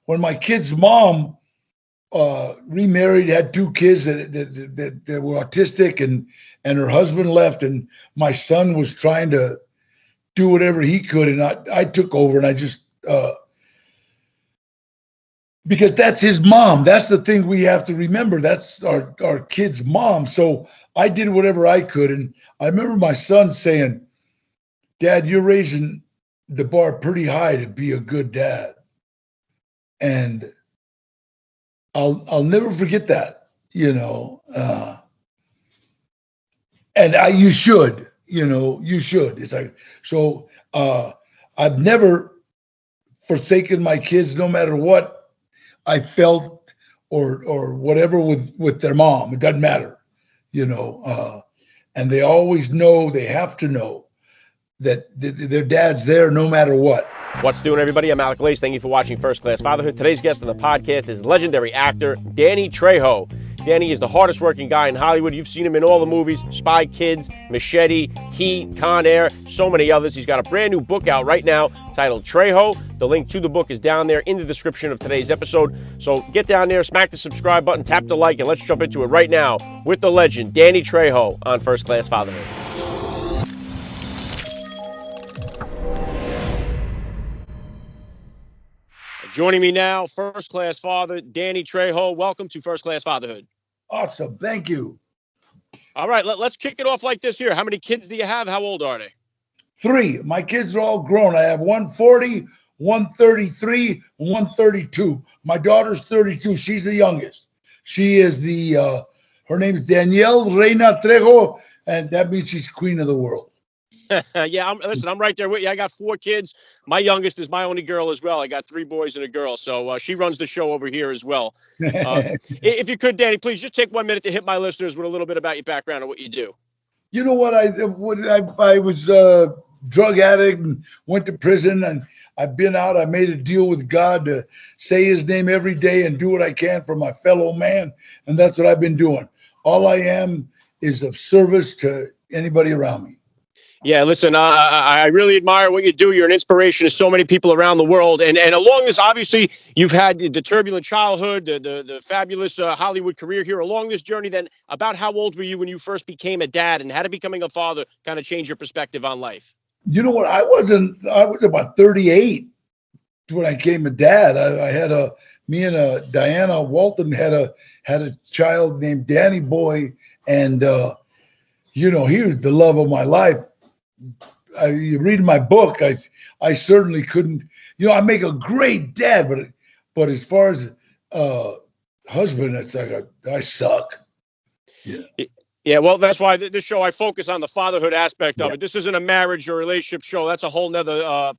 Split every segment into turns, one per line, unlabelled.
when my kid's mom remarried, had two kids that were autistic, and her husband left, and my son was trying to do whatever he could, and I took over, and I just because that's his mom. That's the thing we have to remember. That's our kid's mom. So I did whatever I could, and I remember my son saying, "Dad, you're raising the bar pretty high to be a good dad," and I'll never forget that. And you should, you should. It's like so. I've never forsaken my kids, no matter what I felt or whatever with their mom. It doesn't matter, and they always know, they have to know that their dad's there no matter what.
What's doing, everybody? I'm Alec Lace. Thank you for watching First Class Fatherhood. Today's guest on the podcast is legendary actor Danny Trejo. Danny is the hardest working guy in Hollywood. You've seen him in all the movies: Spy Kids, Machete, Heat, Con Air, so many others. He's got a brand new book out right now titled Trejo. The link to the book is down there in the description of today's episode. So get down there, smack the subscribe button, tap the like, and let's jump into it right now with the legend, Danny Trejo, on First Class Fatherhood. Joining me now, First Class Father, Danny Trejo. Welcome to First Class Fatherhood.
Awesome. Thank you.
All right, let's kick it off like this here. How many kids do you have? How old are they?
3. My kids are all grown. I have 140, 133, 132. My daughter's 32. She's the youngest. She is her name is Danielle Reina Trejo, and that means she's queen of the world.
Yeah, I'm right there with you. I got 4 kids. My youngest is my only girl as well. I got 3 boys and a girl. So she runs the show over here as well. If you could, Danny, please just take 1 minute to hit my listeners with a little bit about your background and what you do.
You know what? I was a drug addict and went to prison, and I've been out. I made a deal with God to say his name every day and do what I can for my fellow man. And that's what I've been doing. All I am is of service to anybody around me.
Yeah, listen, I really admire what you do. You're an inspiration to so many people around the world. And along this, obviously, you've had the turbulent childhood, the fabulous Hollywood career here. Along this journey, then, about how old were you when you first became a dad, and how did becoming a father kind of change your perspective on life?
You know what? I was about 38 when I became a dad. I had me and Diana Walton had a child named Danny Boy, and he was the love of my life. You read my book, I certainly couldn't. I make a great dad, but as far as husband, it's like I suck. Yeah.
Yeah, well, that's why this show, I focus on the fatherhood aspect of it. This isn't a marriage or relationship show. That's a whole nother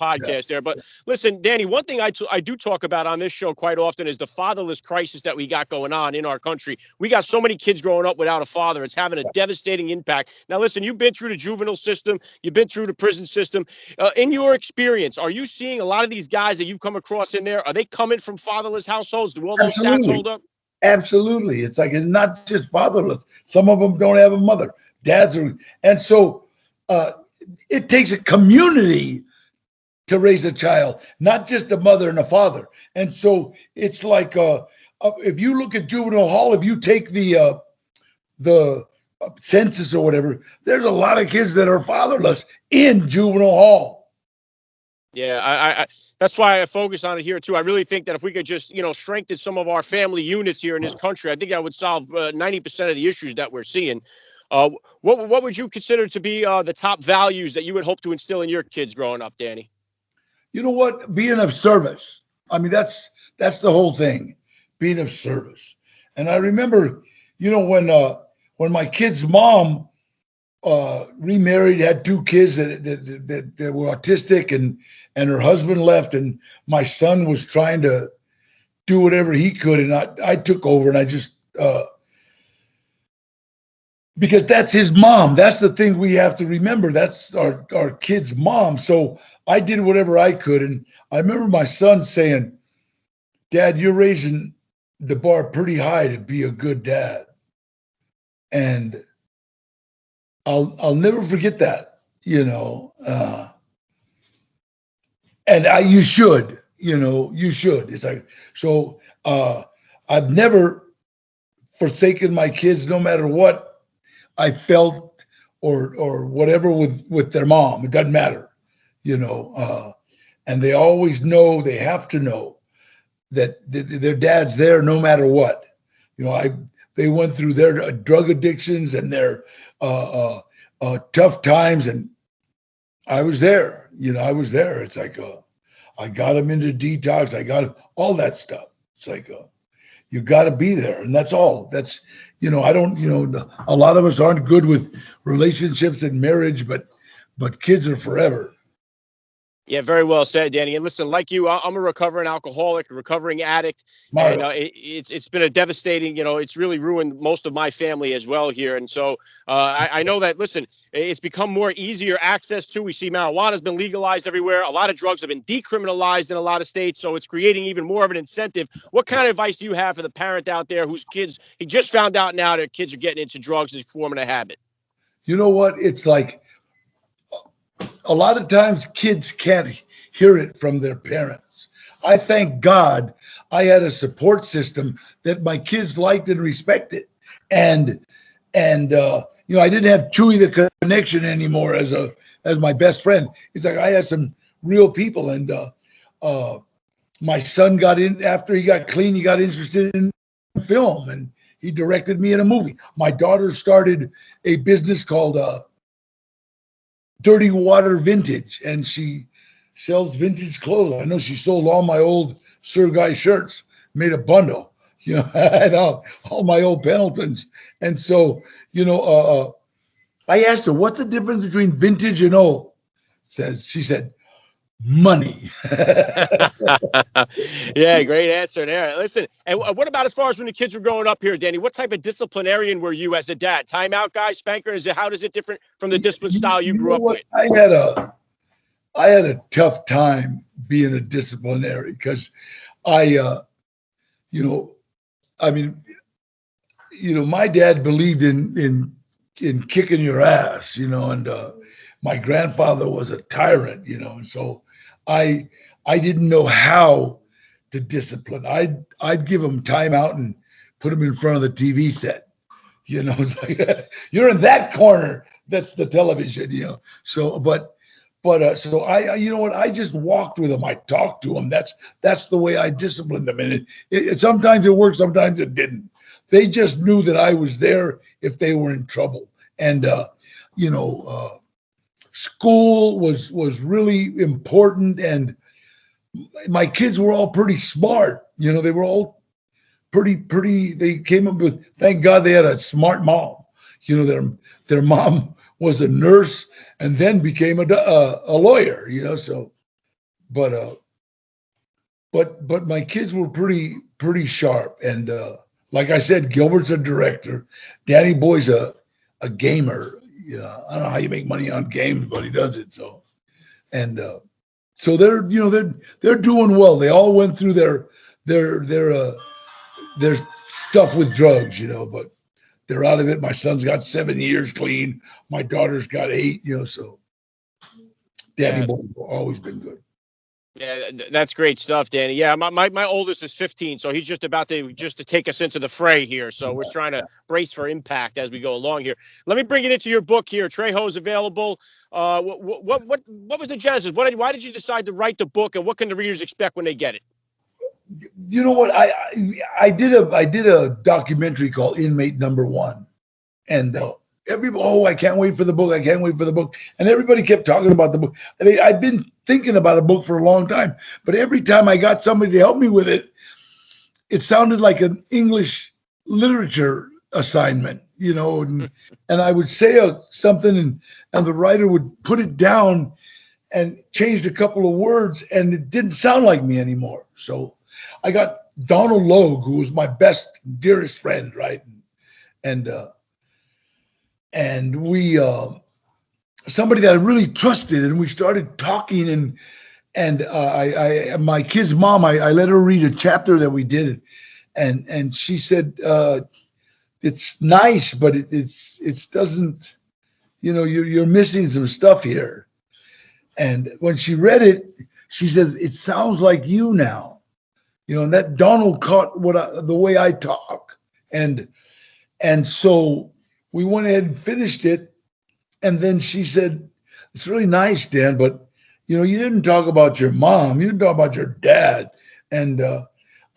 podcast there. But listen, Danny, one thing I do talk about on this show quite often is the fatherless crisis that we got going on in our country. We got so many kids growing up without a father. It's having a devastating impact. Now, listen, you've been through the juvenile system. You've been through the prison system. In your experience, are you seeing a lot of these guys that you've come across in there? Are they coming from fatherless households? Do all those stats hold up?
Absolutely. It's like, it's not just fatherless. Some of them don't have a mother. And so it takes a community to raise a child, not just a mother and a father. And so it's like, if you look at juvenile hall, if you take the census or whatever, there's a lot of kids that are fatherless in juvenile hall.
Yeah, I that's why I focus on it here too. I really think that if we could just, strengthen some of our family units here in this country, I think that would solve 90% of the issues that we're seeing. What would you consider to be the top values that you would hope to instill in your kids growing up, Danny?
You know what? Being of service. I mean, that's the whole thing. Being of service. And I remember, when my kid's mom remarried, had 2 kids that were autistic, and her husband left, and my son was trying to do whatever he could, and I took over, and I just because that's his mom. That's the thing we have to remember. That's our kid's mom. So I did whatever I could, and I remember my son saying, "Dad, you're raising the bar pretty high to be a good dad," and I'll never forget that, and you should, you should. It's like, so I've never forsaken my kids, no matter what I felt or whatever with their mom. It doesn't matter, and they always know, they have to know that their dad's there no matter what. They went through their drug addictions and their tough times, and I was there. I was there. It's like I got them into detox. I got all that stuff. It's like you got to be there, and that's all. That's I don't. A lot of us aren't good with relationships and marriage, but kids are forever.
Yeah, very well said, Danny. And listen, like you, I'm a recovering alcoholic, a recovering addict, and
Mario.
it's been a devastating. It's really ruined most of my family as well here. And so I know that. Listen, it's become more easier access to. We see marijuana has been legalized everywhere. A lot of drugs have been decriminalized in a lot of states, so it's creating even more of an incentive. What kind of advice do you have for the parent out there whose kids he just found out now their kids are getting into drugs and forming a habit?
You know what? It's like a lot of times kids can't hear it from their parents. I thank God I had a support system that my kids liked and respected. And I didn't have Chewy the Connection anymore as my best friend. It's like I had some real people, and my son got in after he got clean. He got interested in film, and he directed me in a movie. My daughter started a business called Dirty Water Vintage, and she sells vintage clothes. I know she sold all my old Sir Guy shirts, made a bundle. I had all my old Pendletons. And so, I asked her, what's the difference between vintage and old? She said, money.
Yeah, great answer there. Listen, and what about as far as when the kids were growing up here, Danny? What type of disciplinarian were you as a dad? Timeout guy, spanker? How does it different from the discipline style you grew up
What?
with?
I had a tough time being a disciplinary because I, I mean, my dad believed in kicking your ass, and my grandfather was a tyrant, and so I didn't know how to discipline. I'd give him time out and put him in front of the TV set. It's like you're in that corner. That's the television. So, so you know what? I just walked with him. I talked to him. That's the way I disciplined them. And sometimes it worked, sometimes it didn't. They just knew that I was there if they were in trouble. And school was really important, and my kids were all pretty smart. They were all pretty. They came up with. Thank God they had a smart mom. Their mom was a nurse and then became a lawyer. So, but my kids were pretty sharp, and like I said, Gilbert's a director. Danny Boy's a gamer. I don't know how you make money on games, but he does it. So, and so they're doing well. They all went through their stuff with drugs, but they're out of it. My son's got 7 years clean. My daughter's got 8. So Danny Boy's always been good.
Yeah, that's great stuff, Danny. Yeah, my oldest is 15, so he's just about to take us into the fray here. So we're trying to brace for impact as we go along here. Let me bring it into your book here. Trejo's available. What was the genesis? Why did you decide to write the book, and what can the readers expect when they get it?
You know what? I did a documentary called Inmate Number One, and I can't wait for the book. I can't wait for the book. And everybody kept talking about the book. I've been thinking about a book for a long time, but every time I got somebody to help me with it, it sounded like an English literature assignment, and I would say something, and the writer would put it down and changed a couple of words, and it didn't sound like me anymore. So I got Donald Logue, who was my best, dearest friend, right? And we somebody that I really trusted, and we started talking, and I my kid's mom, I let her read a chapter that we did, and she said it's nice, but it doesn't, you're missing some stuff here. And when she read it, she says, it sounds like you now, and that Donald caught the way I talk. And so we went ahead and finished it. And then she said, it's really nice, Dan, but you didn't talk about your mom. You didn't talk about your dad. And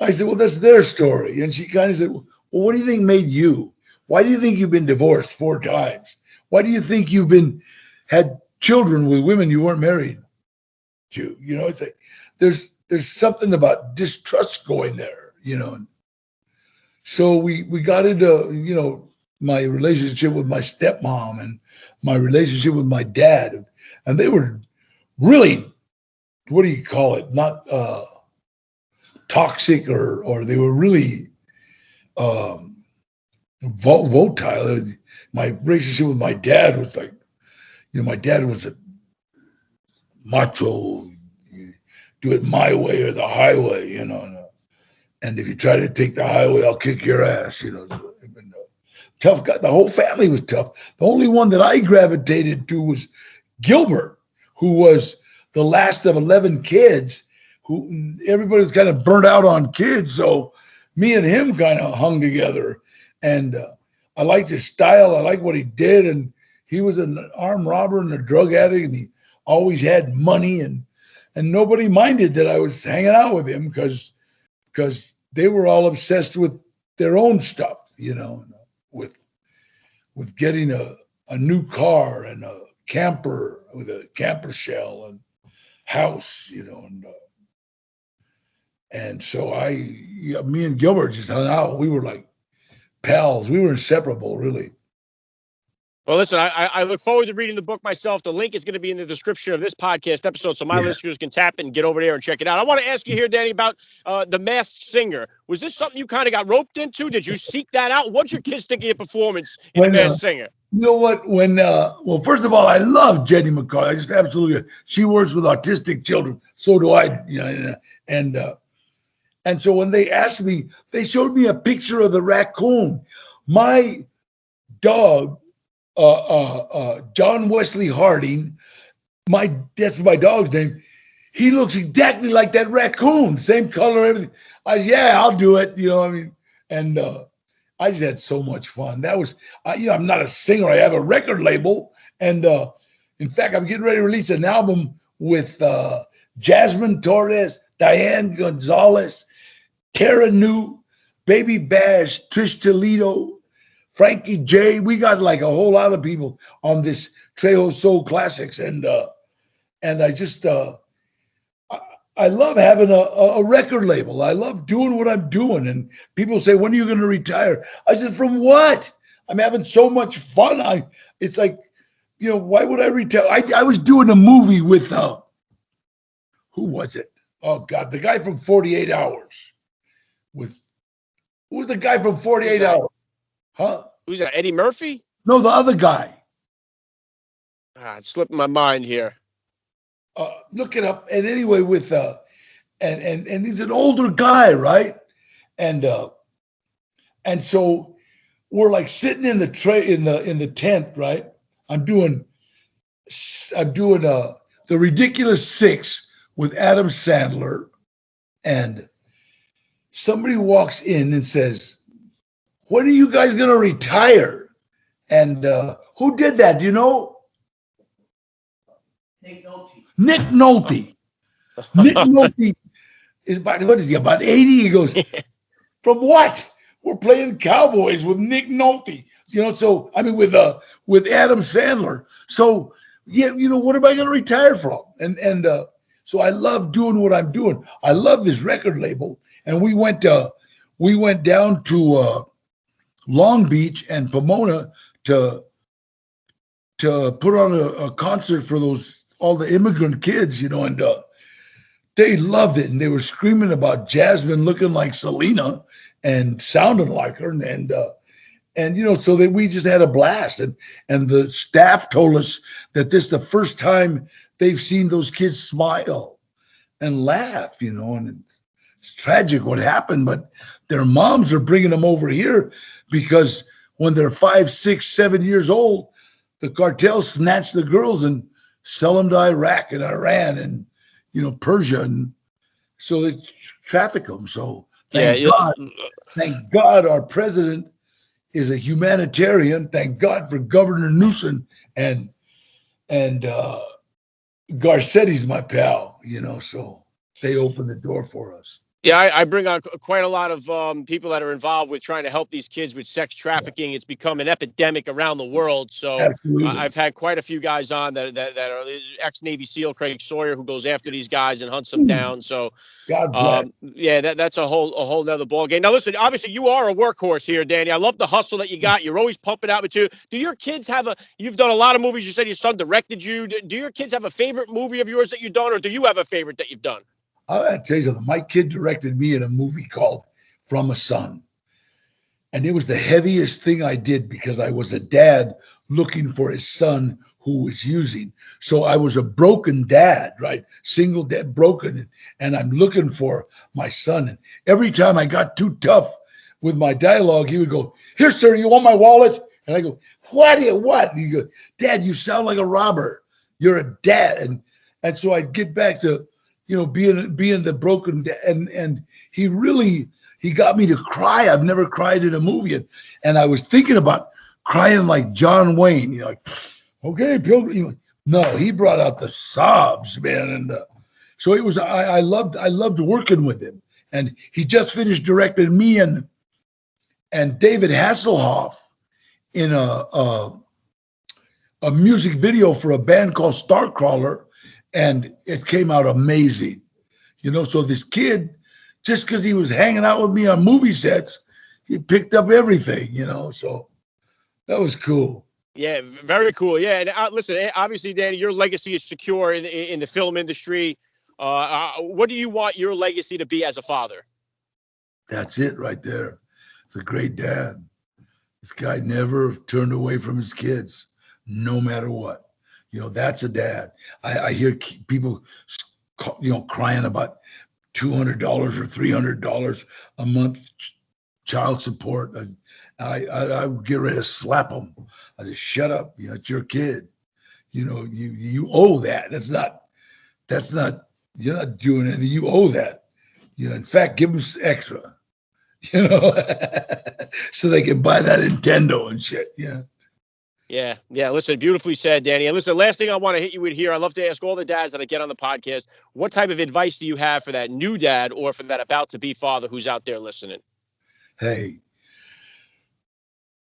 I said, well, that's their story. And she kind of said, well, what do you think made you? Why do you think you've been divorced 4 times? Why do you think you've had children with women you weren't married to? It's like there's something about distrust going there, So we got into, my relationship with my stepmom and my relationship with my dad. And they were really, what do you call it? Not toxic or they were really volatile. My relationship with my dad was like, my dad was a macho, you do it my way or the highway, and if you try to take the highway, I'll kick your ass, So, tough guy. The whole family was tough. The only one that I gravitated to was Gilbert, who was the last of 11 kids, who everybody was kind of burnt out on kids. So me and him kind of hung together. And I liked his style. I liked what he did. And he was an armed robber and a drug addict, and he always had money. And nobody minded that I was hanging out with him because they were all obsessed with their own stuff, with getting a new car and a camper with a camper shell and house, and so me and Gilbert just hung out. We were like pals. We were inseparable, really.
Well, listen, I look forward to reading the book myself. The link is going to be in the description of this podcast episode, so my listeners can tap it and get over there and check it out. I want to ask you here, Danny, about The Masked Singer. Was this something you kind of got roped into? Did you seek that out? What'd your kids think of your performance in The Masked Singer?
You know what? Well, first of all, I love Jenny McCarthy. I just absolutely. She works with autistic children. So do I. And so when they asked me, they showed me a picture of the raccoon. My dog. John Wesley Harding, that's my dog's name. He looks exactly like that raccoon, same color, everything. I'll do it. And I just had so much fun. That was, I'm not a singer. I have a record label, and in fact, I'm getting ready to release an album with Jasmine Torres, Diane Gonzalez, Tara New, Baby Bash, Trish Toledo, Frankie J. We got like a whole lot of people on this Trejo Soul Classics, and I just I love having a record label. I love doing what I'm doing, and people say, "When are you going to retire?" I said, "From what? I'm having so much fun. It's like, why would I retire?" I was doing a movie with who was it? Oh God, the guy from 48 Hours. Who was the guy from 48 Hours? Huh?
Who's that? Eddie Murphy?
No, the other guy.
It's slipping my mind here.
Look it up. And anyway, with and he's an older guy, right? And so we're like sitting in the tent, right? I'm doing The Ridiculous Six with Adam Sandler, and somebody walks in and says, "When are you guys going to retire?" And who did that? Do you know?
Nick Nolte.
Nick Nolte. Nick Nolte is about 80? He goes, "From what? We're playing Cowboys with Nick Nolte." So I mean with Adam Sandler. So what am I going to retire from? And so I love doing what I'm doing. I love this record label. And we went down to Long Beach and Pomona to put on a concert for all the immigrant kids, and they loved it, and they were screaming about Jasmine looking like Selena and sounding like her, and so that we just had a blast, and the staff told us that this is the first time they've seen those kids smile and laugh, and it's tragic what happened, but their moms are bringing them over here because when they're 5, 6, 7 years old, the cartels snatch the girls and sell them to Iraq and Iran, and Persia, and so they traffic them. So
Yeah.
thank God our president is a humanitarian. Thank God for Governor Newsom and Garcetti's my pal, so they opened the door for us.
Yeah, I bring on quite a lot of people that are involved with trying to help these kids with sex trafficking. It's become an epidemic around the world. So
Absolutely.
I've had quite a few guys on that are ex-Navy SEAL Craig Sawyer, who goes after these guys and hunts them down. So
God bless.
yeah, that's a whole nother ball game. Now listen, obviously you are a workhorse here, Danny. I love the hustle that you got. You're always pumping out material. Do your kids you've done a lot of movies. You said your son directed you. Do your kids have a favorite movie of yours that you've done, or do you have a favorite that you've done?
I'll tell you something. My kid directed me in a movie called From a Son. And it was the heaviest thing I did because I was a dad looking for his son who was using. So I was a broken dad, right? Single dad, broken. And I'm looking for my son. And every time I got too tough with my dialogue, he would go, "Here, sir, you want my wallet?" And I go, "What? What?" And he goes, "Dad, you sound like a robber. You're a dad." And so I'd get back to, being the broken, and he got me to cry. I've never cried in a movie, and I was thinking about crying like John Wayne. Like, okay, Pilgrim. No, he brought out the sobs, man, and so it was. I loved working with him, and he just finished directing me and David Hasselhoff in a music video for a band called Starcrawler. And it came out amazing. So this kid, just because he was hanging out with me on movie sets, he picked up everything, so that was cool.
Yeah, very cool. Yeah, and listen, obviously, Danny, your legacy is secure in the film industry. What do you want your legacy to be as a father?
That's it right there. It's a great dad. This guy never turned away from his kids, no matter what. That's a dad. I hear people, crying about $200 or $300 a month child support. I would get ready to slap them. I just shut up. It's your kid. You owe that. That's not. You're not doing anything. You owe that. In fact, give them extra. So they can buy that Nintendo and shit. Yeah.
Yeah. Listen, beautifully said, Danny. And listen, last thing I want to hit you with here, I love to ask all the dads that I get on the podcast, what type of advice do you have for that new dad or for that about to be father who's out there listening?
Hey,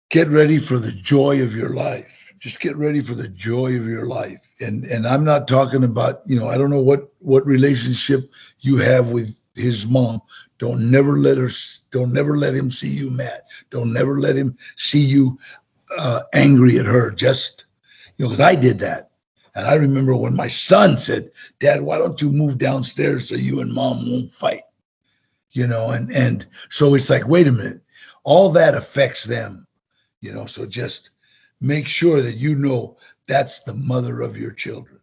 get ready for the joy of your life. Just get ready for the joy of your life. And I'm not talking about, I don't know what relationship you have with his mom. Don't never let him see you mad. Don't never let him see you angry at her. Just, because I did that. And I remember when my son said, "Dad, why don't you move downstairs so you and mom won't fight?" And so it's like, wait a minute, all that affects them, so just make sure that that's the mother of your children.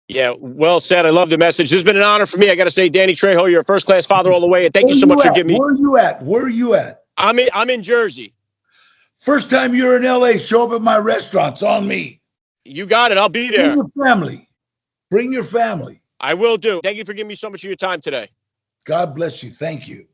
Yeah, well said. I love the message. This has been an honor for me. I got to say, Danny Trejo, you're a first class father all the way. And thank you so much for giving me.
Where are you at?
I'm in Jersey.
First time you're in LA, show up at my restaurant. It's on me.
You got it. I'll be there.
Bring your family.
I will do. Thank you for giving me so much of your time today.
God bless you. Thank you.